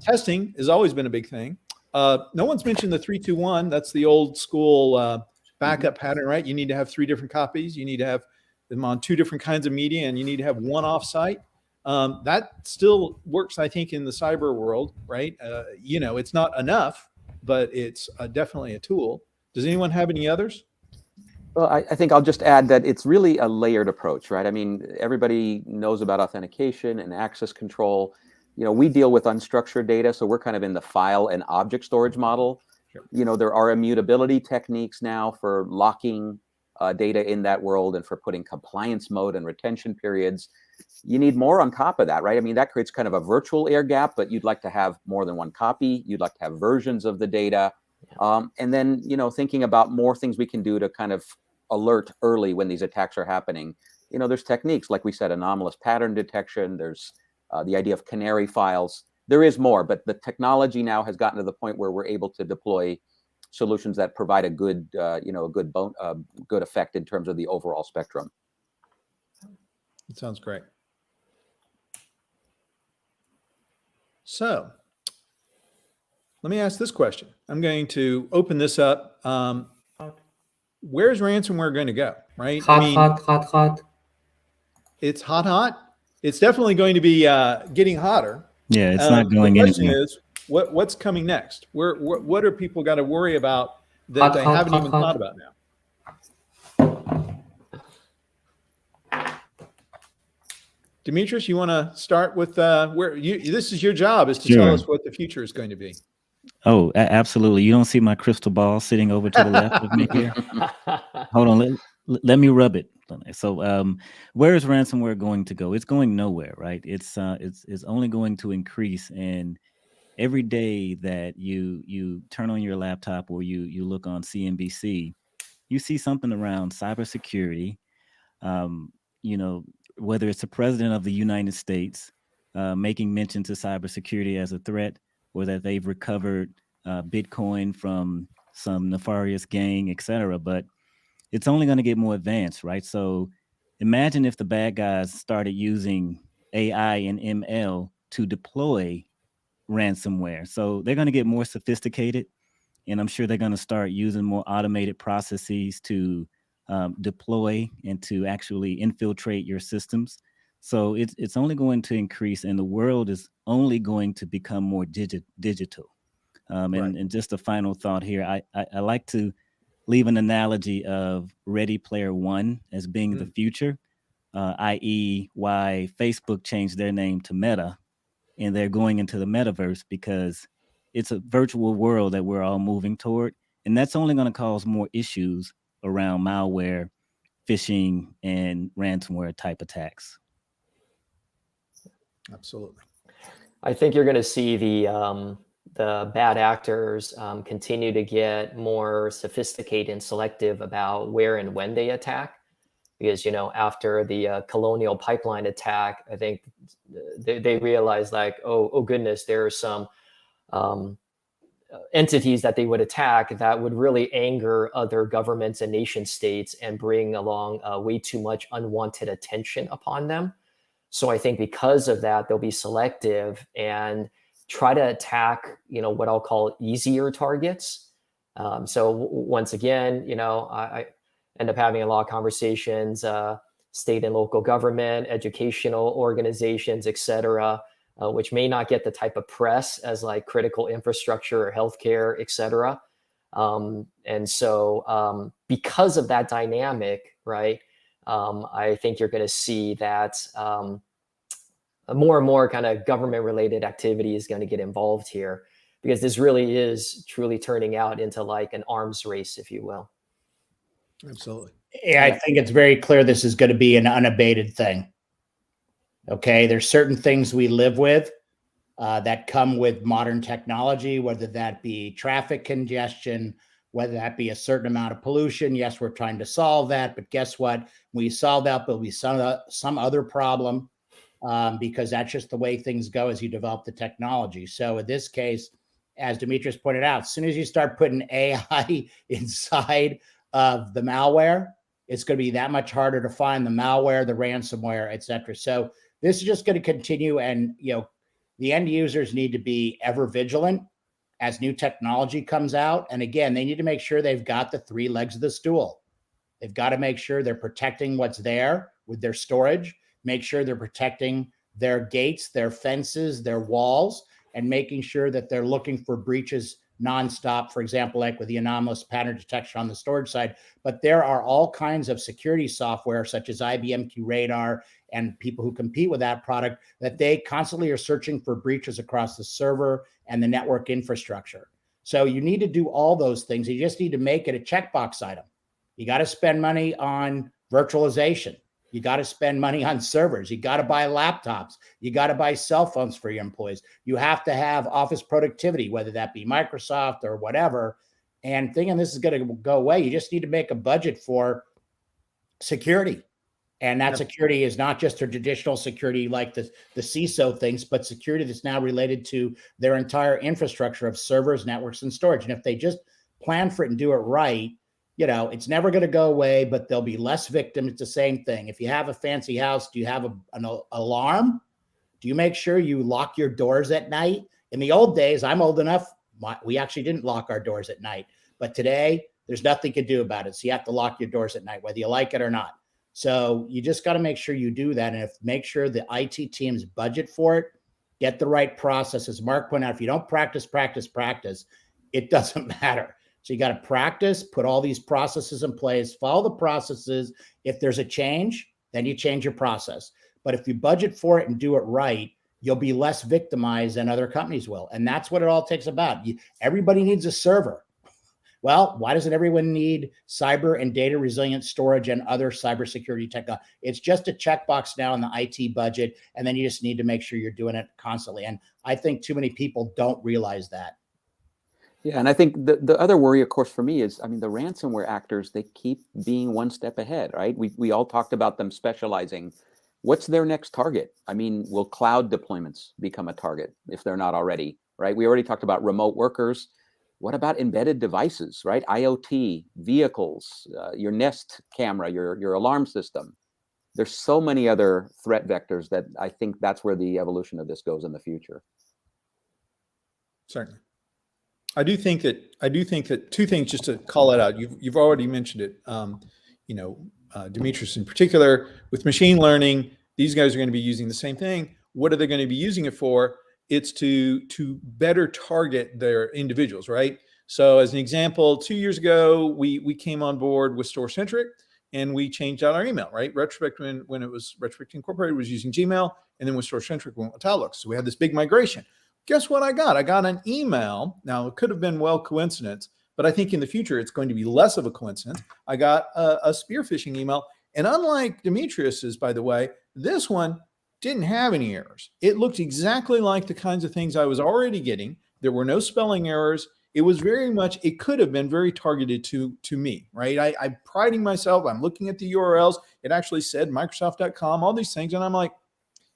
Testing has always been a big thing. No one's mentioned the 3-2-1. That's the old school backup pattern, right? You need to have 3 different copies. You need to have them on 2 different kinds of media, and you need to have one offsite. That still works, I think, in the cyber world, right? It's not enough, but it's definitely a tool. Does anyone have any others? Well, I think I'll just add that it's really a layered approach, right? I mean, everybody knows about authentication and access control. We deal with unstructured data, so we're kind of in the file and object storage model. Sure. There are immutability techniques now for locking data in that world and for putting compliance mode and retention periods. You need more on top of that, right? I mean, that creates kind of a virtual air gap, but you'd like to have more than one copy. You'd like to have versions of the data. And then, thinking about more things we can do to kind of alert early when these attacks are happening. There's techniques, like we said, anomalous pattern detection. There's the idea of canary files. There is more, but the technology now has gotten to the point where we're able to deploy solutions that provide a good, good effect in terms of the overall spectrum. That sounds great. So let me ask this question. I'm going to open this up. Where's ransomware going to go, right? Hot. It's hot. It's definitely going to be getting hotter. Yeah, it's not going anywhere. The question anywhere. is, what's coming next? What are people got to worry about that they haven't even thought about now? Demetrius, you want to start with this is your job, is to tell us what the future is going to be. Oh, absolutely. You don't see my crystal ball sitting over to the left of me here? Hold on. Let me rub it. So where is ransomware going to go? It's going nowhere, right? It's only going to increase. And every day that you turn on your laptop or you look on CNBC, you see something around cybersecurity. Whether it's the president of the United States making mention to cybersecurity as a threat, or that they've recovered Bitcoin from some nefarious gang, et cetera. But it's only going to get more advanced, right? So imagine if the bad guys started using AI and ML to deploy ransomware. So they're going to get more sophisticated, and I'm sure they're going to start using more automated processes to deploy and to actually infiltrate your systems. So it's only going to increase, and the world is only going to become more digital. And just a final thought here, I like to leave an analogy of Ready Player One as being the future, i.e. why Facebook changed their name to Meta, and they're going into the metaverse because it's a virtual world that we're all moving toward. And that's only going to cause more issues around malware, phishing, and ransomware type attacks. Absolutely. I think you're going to see the bad actors continue to get more sophisticated and selective about where and when they attack. Because, after the Colonial Pipeline attack, I think they realized oh goodness, there are some entities that they would attack that would really anger other governments and nation states and bring along way too much unwanted attention upon them. So I think because of that, they'll be selective and try to attack, what I'll call easier targets. So once again, I end up having a lot of conversations, state and local government, educational organizations, et cetera, which may not get the type of press as like critical infrastructure or healthcare, et cetera. And so because of that dynamic, right, I think you're going to see that more and more kind of government-related activity is going to get involved here, because this really is truly turning out into like an arms race, if you will. Absolutely. Yeah, I think it's very clear this is going to be an unabated thing. Okay, there's certain things we live with that come with modern technology, whether that be traffic congestion, whether that be a certain amount of pollution. Yes, we're trying to solve that, but guess what? When we solve that, there'll be some other problem, because that's just the way things go as you develop the technology. So in this case, as Demetrius pointed out, as soon as you start putting AI inside of the malware, it's going to be that much harder to find the malware, the ransomware, et cetera. So this is just going to continue, and the end users need to be ever vigilant as new technology comes out. And again, they need to make sure they've got the three legs of the stool. They've got to make sure they're protecting what's there with their storage, make sure they're protecting their gates, their fences, their walls, and making sure that they're looking for breaches nonstop, for example, like with the anomalous pattern detection on the storage side. But there are all kinds of security software, such as IBM QRadar and people who compete with that product, that they constantly are searching for breaches across the server and the network infrastructure. So you need to do all those things. You just need to make it a checkbox item. You got to spend money on virtualization. You got to spend money on servers. You got to buy laptops. You got to buy cell phones for your employees. You have to have office productivity, whether that be Microsoft or whatever. And thinking this is going to go away, you just need to make a budget for security. And that security is not just a traditional security like the CISO things, but security that's now related to their entire infrastructure of servers, networks, and storage. And if they just plan for it and do it right, it's never going to go away, but there'll be less victims. It's the same thing. If you have a fancy house, do you have an alarm? Do you make sure you lock your doors at night? In the old days, I'm old enough, we actually didn't lock our doors at night. But today, there's nothing you can do about it. So you have to lock your doors at night, whether you like it or not. So you just got to make sure you do that. And make sure the IT teams budget for it, get the right processes. Mark pointed out, if you don't practice, it doesn't matter. So you got to practice, put all these processes in place, follow the processes. If there's a change, then you change your process. But if you budget for it and do it right, you'll be less victimized than other companies will. And that's what it all takes about. Everybody needs a server. Well, why doesn't everyone need cyber and data resilient storage and other cybersecurity technology? It's just a checkbox now in the IT budget, and then you just need to make sure you're doing it constantly. And I think too many people don't realize that. Yeah, and I think the other worry, of course, for me is, the ransomware actors, they keep being one step ahead, right? We all talked about them specializing. What's their next target? Will cloud deployments become a target if they're not already, right? We already talked about remote workers. What about embedded devices, right? IoT, vehicles, your Nest camera, your alarm system. There's so many other threat vectors that I think that's where the evolution of this goes in the future. Certainly. I do think that two things, just to call it out. You've already mentioned it. Demetrius in particular, with machine learning, these guys are going to be using the same thing. What are they going to be using it for? It's to better target their individuals, right? So as an example, 2 years ago, we came on board with StoreCentric and we changed out our email, right? Retrospect, when it was Retrospect Incorporated, was using Gmail, and then with StoreCentric, we went with Outlook. So we had this big migration. Guess what I got? I got an email. Now, it could have been coincidence, but I think in the future, it's going to be less of a coincidence. I got a spear phishing email. And unlike Demetrius's, by the way, this one didn't have any errors. It looked exactly like the kinds of things I was already getting. There were no spelling errors. It was it could have been very targeted to me, right? I'm priding myself. I'm looking at the URLs. It actually said Microsoft.com, all these things. And I'm like,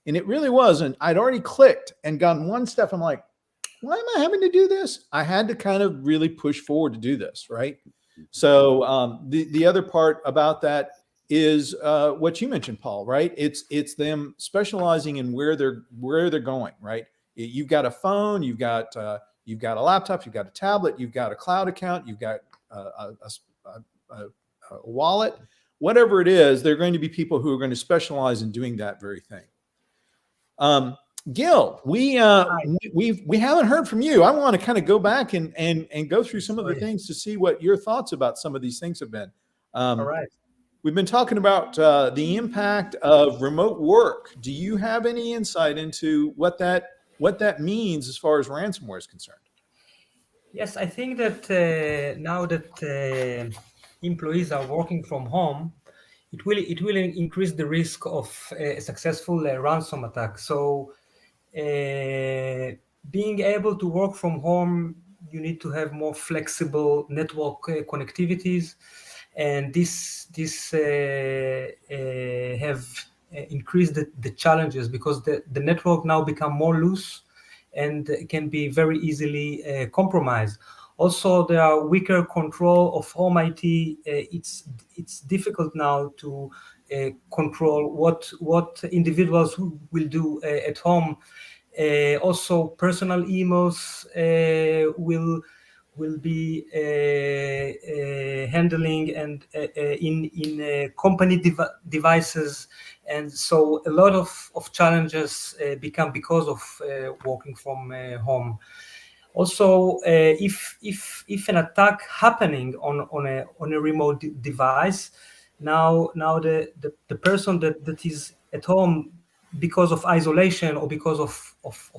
and it really wasn't. I'd already clicked and gotten one step. I'm like, why am I having to do this? I had to kind of really push forward to do this, right? So the other part about that is what you mentioned, Paul, right? It's them specializing in where they're going, right? You've got a phone, you've got a laptop, you've got a tablet, you've got a cloud account, you've got a wallet, whatever it is. There are going to be people who are going to specialize in doing that very thing. Gil, we haven't heard from you. I want to kind of go back and go through some of the things to see what your thoughts about some of these things have been. All right. We've been talking about the impact of remote work. Do you have any insight into what that means as far as ransomware is concerned? Yes, I think that now that employees are working from home, it will increase the risk of a successful ransom attack. So being able to work from home you need to have more flexible network connectivities, and this have increased the challenges, because the network now become more loose and can be very easily compromised. Also, there are weaker control of home IT. It's difficult now to control what individuals will do at home. Also, personal emails will be handling and in company devices, and so a lot of challenges become because of working from home. Also, if an attack happening on a remote device, now the person that is at home because of isolation or because of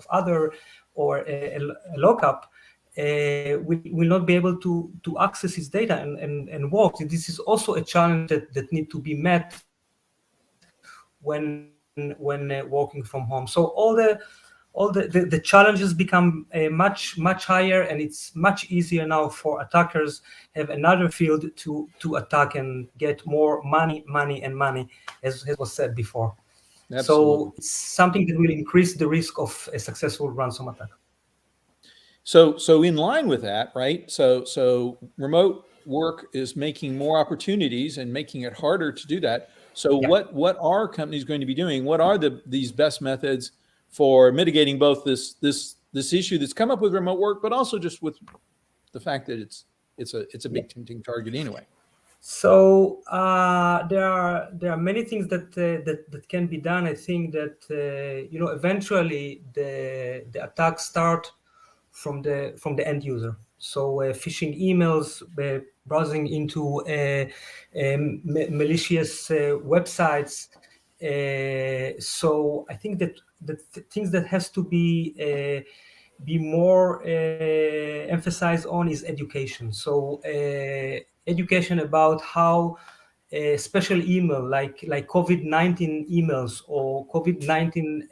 other or a lockup will not be able to access his data and work. This is also a challenge that need to be met when working from home. So all the challenges become much higher, and it's much easier now for attackers have another field to attack and get more money, as was said before. Absolutely. So it's something that will increase the risk of a successful ransom attack. So in line with that, right? So remote work is making more opportunities and making it harder to do that. So Yep. what are companies going to be doing? What are these best methods for mitigating both this issue that's come up with remote work, but also just with the fact that it's a big tempting target anyway? So there are many things that can be done. I think that eventually the attacks start from the end user. So phishing emails, browsing into malicious websites. So I think that the things that has to be more emphasized on is education. So education about how special email like COVID-19 emails or COVID-19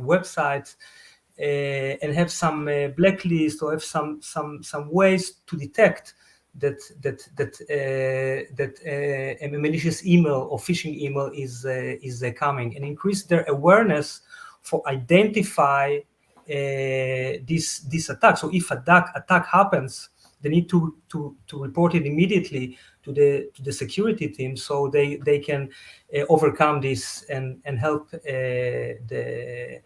websites, and have some blacklist or have some ways to detect that a malicious email or phishing email is coming, and increase their awareness for identify this attack. So if attack happens, they need to report it immediately to the security team, so they can overcome this and help the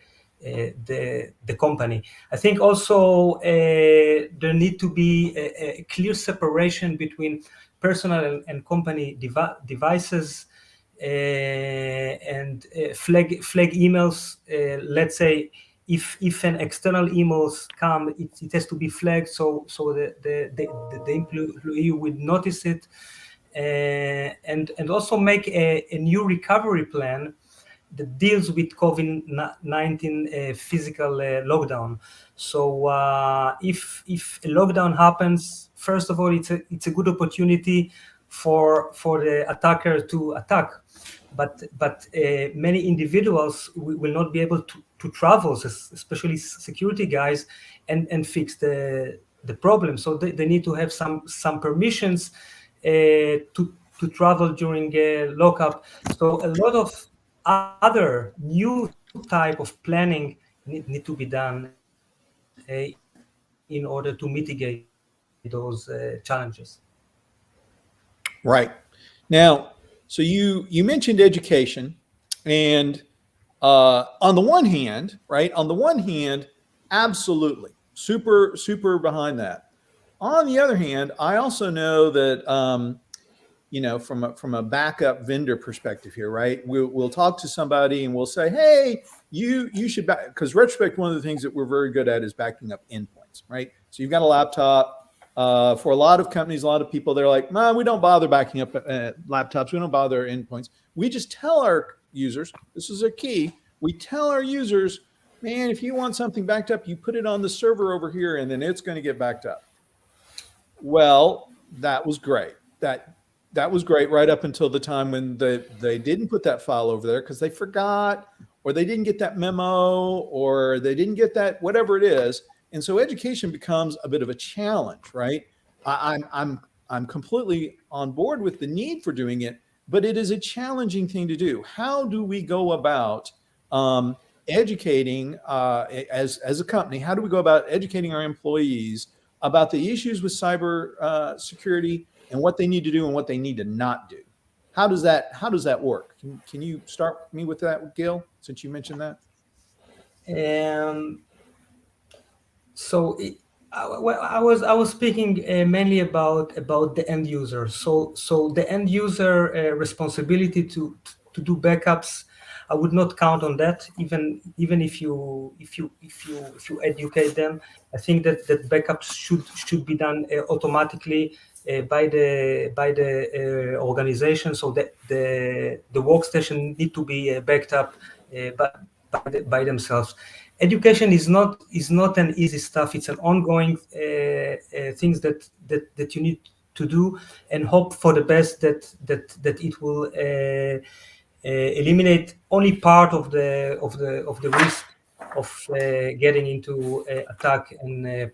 company. I think also there need to be a clear separation between personal and company devices, and flag emails. Let's say if an external emails come, it has to be flagged so the employee would notice it, and also make a new recovery plan that deals with COVID-19 physical lockdown. So if a lockdown happens, first of all, it's a good opportunity for the attacker to attack, but many individuals will not be able to travel, especially security guys, and fix the problem. So they need to have some permissions to travel during lockup. So a lot of other new type of planning need to be done in order to mitigate those challenges. Right. Now, so you mentioned education, and on the one hand, right? On the one hand, absolutely, super behind that. On the other hand, I also know that from a backup vendor perspective here, right? We'll talk to somebody and we'll say, hey, you should back, because Retrospect, one of the things that we're very good at is backing up endpoints, right? So you've got a laptop. For a lot of companies, a lot of people, they're like, we don't bother backing up laptops. We don't bother endpoints. We just tell our users, this is a key. We tell our users, man, if you want something backed up, you put it on the server over here, and then it's going to get backed up. Well, that was great. That was great right up until the time when they didn't put that file over there because they forgot, or they didn't get that memo, or they didn't get that, whatever it is. And so education becomes a bit of a challenge, right? I'm completely on board with the need for doing it, but it is a challenging thing to do. How do we go about educating as a company? How do we go about educating our employees about the issues with cyber security and what they need to do and what they need to not do? How does that work? Can you start me with that, Gil, since you mentioned that? So I was speaking mainly about the end user. So the end user responsibility to do backups, I would not count on that. Even if you educate them, I think that backups should be done automatically by the organization. So that the workstation need to be backed up by themselves. Education is not an easy stuff. It's an ongoing things that you need to do, and hope for the best that it will eliminate only part of the risk of getting into attack and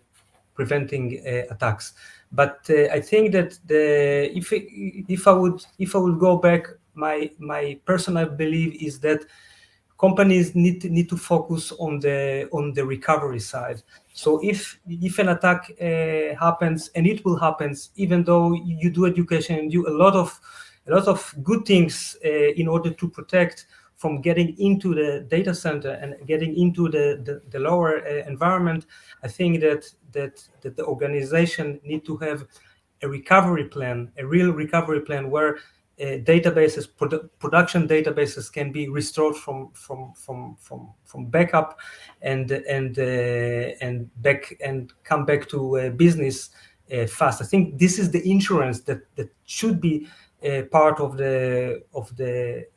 preventing attacks. But I think that if I would go back, my personal belief is that companies need to focus on the recovery side. So if an attack happens, and it will happen, even though you do education and do a lot of good things in order to protect from getting into the data center and getting into the lower environment, I think that the organization need to have a recovery plan, a real recovery plan, where databases, production databases can be restored from backup and come back to business fast. I think this is the insurance that should be part of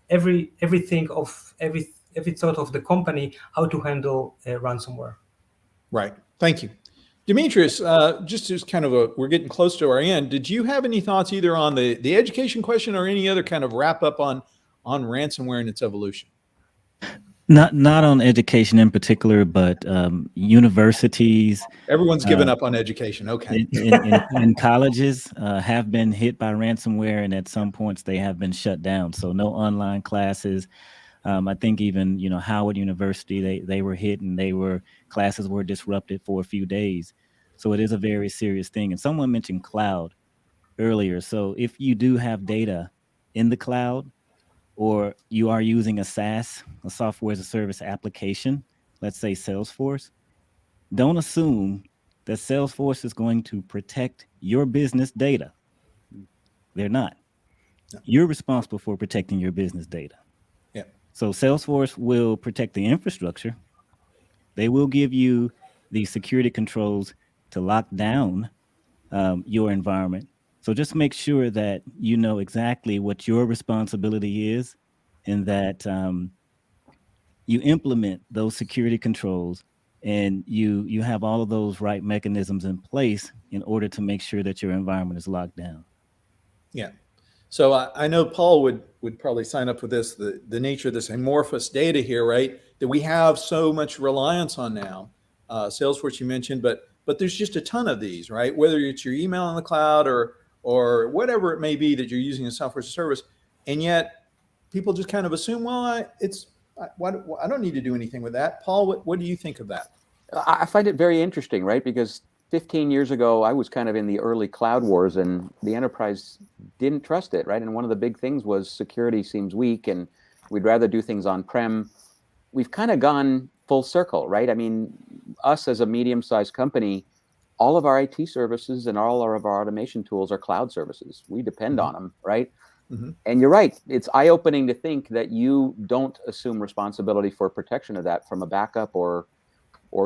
everything of every thought of the company, how to handle ransomware. Right. Thank you. Demetrius, just as kind of we're getting close to our end, did you have any thoughts either on the education question or any other kind of wrap up on ransomware and its evolution? Not on education in particular, but universities. Everyone's given up on education. Okay. In colleges have been hit by ransomware, and at some points they have been shut down. So no online classes. I think even Howard University, they were hit, and classes were disrupted for a few days. So it is a very serious thing. And someone mentioned cloud earlier. So if you do have data in the cloud, or you are using a SaaS, a software as a service application, let's say Salesforce, don't assume that Salesforce is going to protect your business data. They're not. No. You're responsible for protecting your business data. Yeah. So Salesforce will protect the infrastructure. They will give you the security controls to lock down your environment. So just make sure that you know exactly what your responsibility is, and that you implement those security controls, and you have all of those right mechanisms in place in order to make sure that your environment is locked down. Yeah. So I know Paul would probably sign up with this, the nature of this amorphous data here, right? That we have so much reliance on now. Salesforce you mentioned, but there's just a ton of these, right? Whether it's your email in the cloud or whatever it may be that you're using as software as a service, and yet people just kind of assume, well, I don't need to do anything with that. Paul, what do you think of that? I find it very interesting, right? Because 15 years ago, I was kind of in the early cloud wars, and the enterprise didn't trust it, right? And one of the big things was security seems weak, and we'd rather do things on-prem. We've kind of gone full circle, right? I mean, us as a medium-sized company, all of our IT services and all of our automation tools are cloud services. We depend on them, right? Mm-hmm. And you're right. It's eye-opening to think that you don't assume responsibility for protection of that from a backup or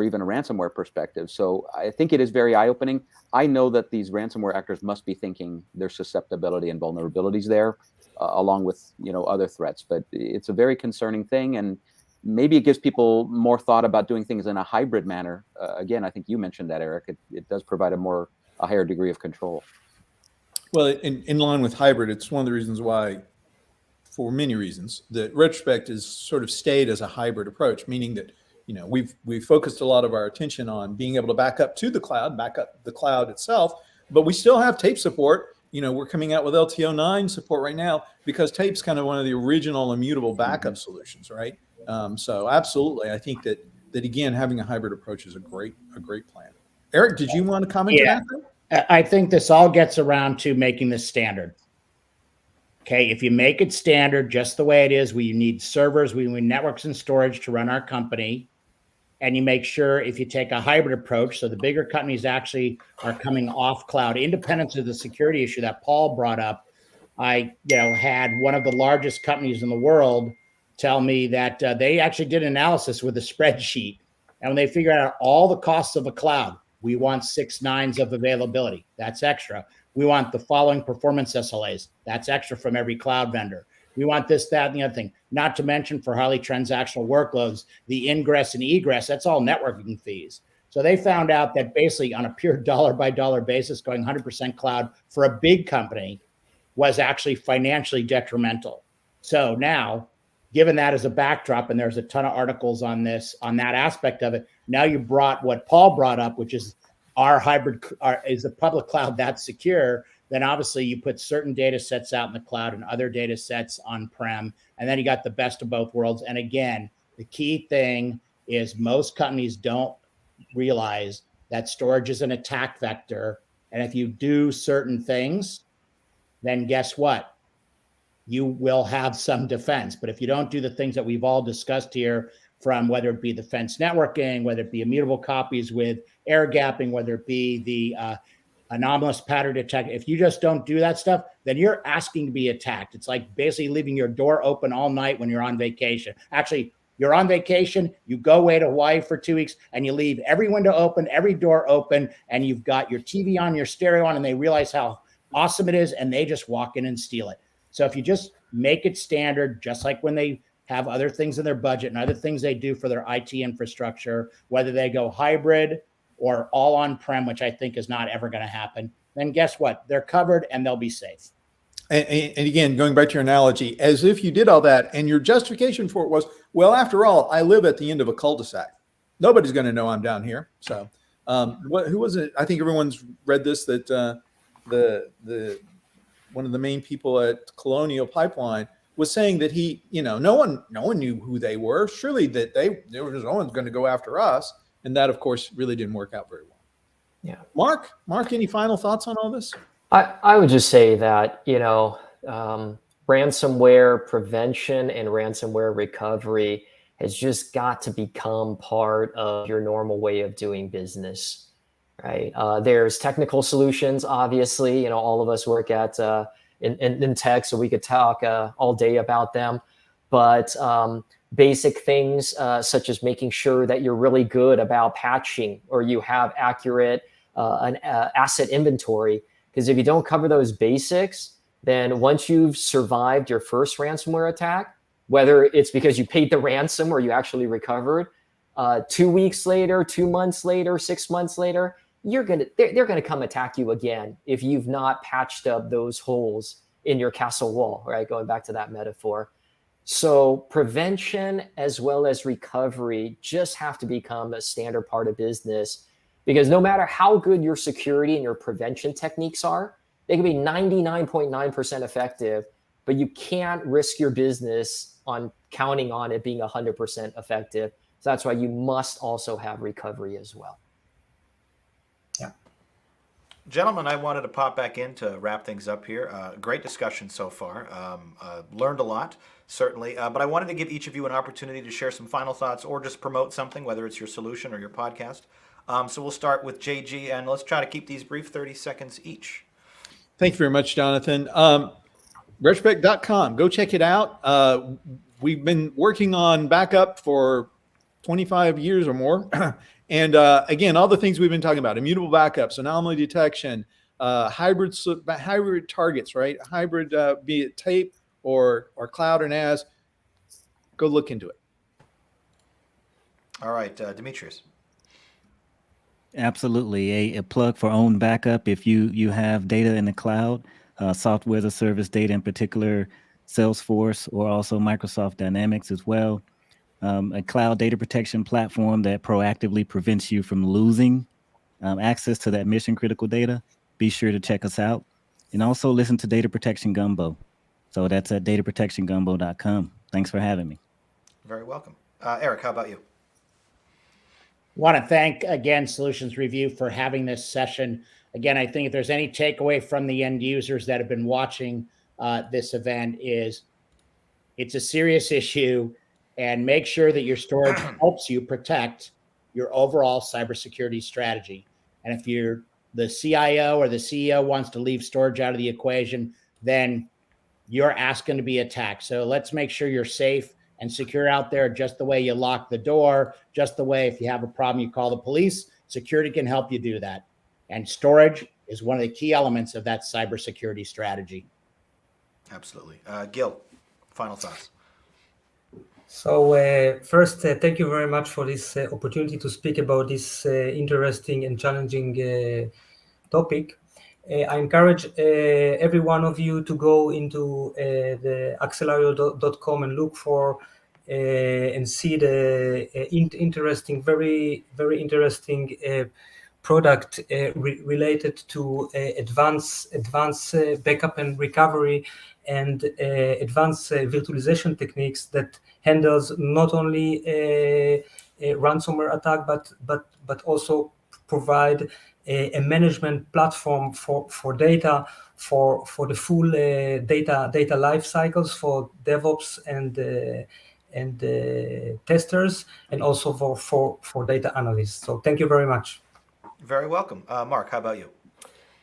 even a ransomware perspective. So I think it is very eye-opening. I know that these ransomware actors must be thinking there's susceptibility and vulnerabilities there, along with other threats. But it's a very concerning thing, and maybe it gives people more thought about doing things in a hybrid manner. Again, I think you mentioned that, Eric. It does provide a higher degree of control. Well, in line with hybrid, it's one of the reasons why, for many reasons, that Retrospect is sort of stayed as a hybrid approach, meaning that we've focused a lot of our attention on being able to back up to the cloud, back up the cloud itself, but we still have tape support. We're coming out with LTO 9 support right now because tape's kind of one of the original immutable backup solutions, right? So absolutely, I think that again, having a hybrid approach is a great plan. Eric, did you want to comment to that? I think this all gets around to making this standard. Okay, if you make it standard just the way it is, we need servers, we need networks and storage to run our company, and you make sure if you take a hybrid approach, so the bigger companies actually are coming off cloud, independent of the security issue that Paul brought up. I had one of the largest companies in the world tell me that they actually did analysis with a spreadsheet, and when they figured out all the costs of a cloud, we want 6 nines of availability. That's extra. We want the following performance SLAs. That's extra from every cloud vendor. We want this, that, and the other thing. Not to mention for highly transactional workloads, the ingress and egress, that's all networking fees. So they found out that basically on a pure dollar by dollar basis, going 100% cloud for a big company was actually financially detrimental. So now, given that as a backdrop, and there's a ton of articles on this, on that aspect of it, now you brought what Paul brought up, which is our hybrid, is the public cloud that secure? Then obviously you put certain data sets out in the cloud and other data sets on-prem, and then you got the best of both worlds. And again, the key thing is most companies don't realize that storage is an attack vector. And if you do certain things, then guess what? You will have some defense. But if you don't do the things that we've all discussed here, from whether it be the fence networking, whether it be immutable copies with air gapping, whether it be the anomalous pattern detection, if you just don't do that stuff, then you're asking to be attacked. It's like basically leaving your door open all night when you're on vacation. Actually, you're on vacation, you go away to Hawaii for 2 weeks, and you leave every window open, every door open, and you've got your TV on, your stereo on, and they realize how awesome it is, and they just walk in and steal it. So if you just make it standard, just like when they have other things in their budget and other things they do for their IT infrastructure, whether they go hybrid or all on-prem, which I think is not ever going to happen, then guess what? They're covered and they'll be safe. And again, going back to your analogy, as if you did all that and your justification for it was, well, after all, I live at the end of a cul-de-sac. Nobody's going to know I'm down here. So who was it? I think everyone's read this, that the one of the main people at Colonial Pipeline was saying that no one knew who they were. Surely that there was no one's going to go after us. And that, of course, really didn't work out very well. Yeah. Mark, any final thoughts on all this? I would just say that, ransomware prevention and ransomware recovery has just got to become part of your normal way of doing business, right? There's technical solutions, obviously. All of us work at in tech, so we could talk all day about them. But basic things such as making sure that you're really good about patching or you have accurate asset inventory. Because if you don't cover those basics, then once you've survived your first ransomware attack, whether it's because you paid the ransom or you actually recovered, 2 weeks later, 2 months later, 6 months later, they're gonna come attack you again if you've not patched up those holes in your castle wall, right? Going back to that metaphor. So prevention as well as recovery just have to become a standard part of business, because no matter how good your security and your prevention techniques are, they can be 99.9% effective, but you can't risk your business on counting on it being 100% effective. So that's why you must also have recovery as well. Yeah. Gentlemen, I wanted to pop back in to wrap things up here. Great discussion so far. Learned a lot, certainly. But I wanted to give each of you an opportunity to share some final thoughts or just promote something, whether it's your solution or your podcast. So we'll start with JG, and let's try to keep these brief, 30 seconds each. Thank you very much, Jonathan. Retrospect.com, go check it out. We've been working on backup for 25 years or more. And again, all the things we've been talking about, immutable backups, anomaly detection, hybrid targets, right? Hybrid, be it tape or cloud or NAS, go look into it. All right, Demetrius. Absolutely. A plug for own backup. If you have data in the cloud, software as a service data in particular, Salesforce or also Microsoft Dynamics as well, a cloud data protection platform that proactively prevents you from losing access to that mission critical data. Be sure to check us out, and also listen to Data Protection Gumbo. So that's at dataprotectiongumbo.com. Thanks for having me. Very welcome. Eric, how about you? Want to thank again Solutions Review for having this session. Again, I think if there's any takeaway from the end users that have been watching this event is it's a serious issue, and make sure that your storage helps you protect your overall cybersecurity strategy. And if you're the CIO or the CEO wants to leave storage out of the equation, then you're asking to be attacked. So let's make sure you're safe and secure out there, just the way you lock the door, just the way if you have a problem, you call the police. Security can help you do that. And storage is one of the key elements of that cybersecurity strategy. Absolutely. Gil, final thoughts. So first, thank you very much for this opportunity to speak about this interesting and challenging topic. I encourage every one of you to go into the accelarlo.com and look for and see the interesting, very interesting product related to advanced backup and recovery and advanced virtualization techniques that handles not only a ransomware attack but also provide a management platform for data for the full data life cycles for DevOps and testers, and also for data analysts. So thank you very much. Very welcome. Mark, how about you?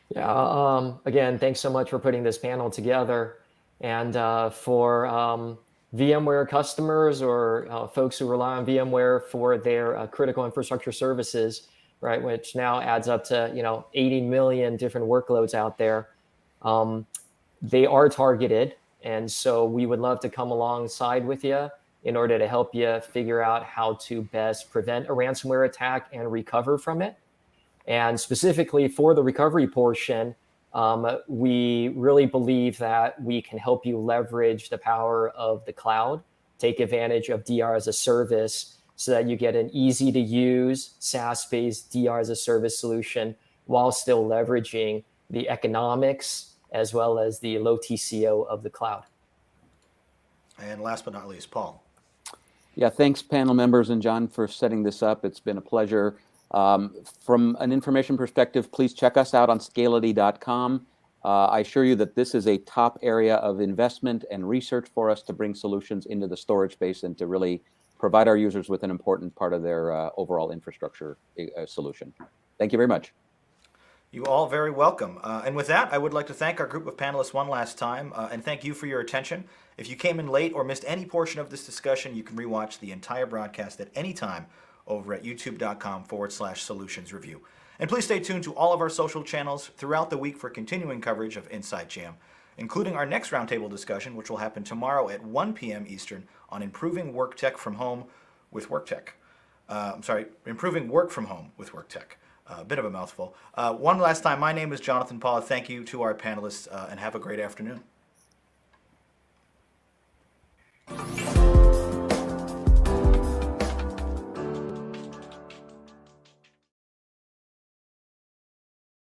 Yeah, again, thanks so much for putting this panel together. And for VMware customers or folks who rely on VMware for their critical infrastructure services, right, which now adds up to 80 million different workloads out there, they are targeted. And so we would love to come alongside with you in order to help you figure out how to best prevent a ransomware attack and recover from it. And specifically for the recovery portion, we really believe that we can help you leverage the power of the cloud, take advantage of DR as a service so that you get an easy to use SaaS-based DR as a service solution while still leveraging the economics as well as the low TCO of the cloud. And last but not least, Paul. Yeah, thanks panel members and John for setting this up. It's been a pleasure. From an information perspective, please check us out on scality.com. I assure you that this is a top area of investment and research for us to bring solutions into the storage space and to really provide our users with an important part of their overall infrastructure solution. Thank you very much. You all very welcome. And with that, I would like to thank our group of panelists one last time and thank you for your attention. If you came in late or missed any portion of this discussion, you can rewatch the entire broadcast at any time over at youtube.com/solutions review. And please stay tuned to all of our social channels throughout the week for continuing coverage of Inside Jam, including our next roundtable discussion, which will happen tomorrow at 1 p.m. Eastern on improving work tech from home with WorkTech. Improving work from home with WorkTech. A bit of a mouthful. One last time, my name is Jonathan Paula. Thank you to our panelists and have a great afternoon.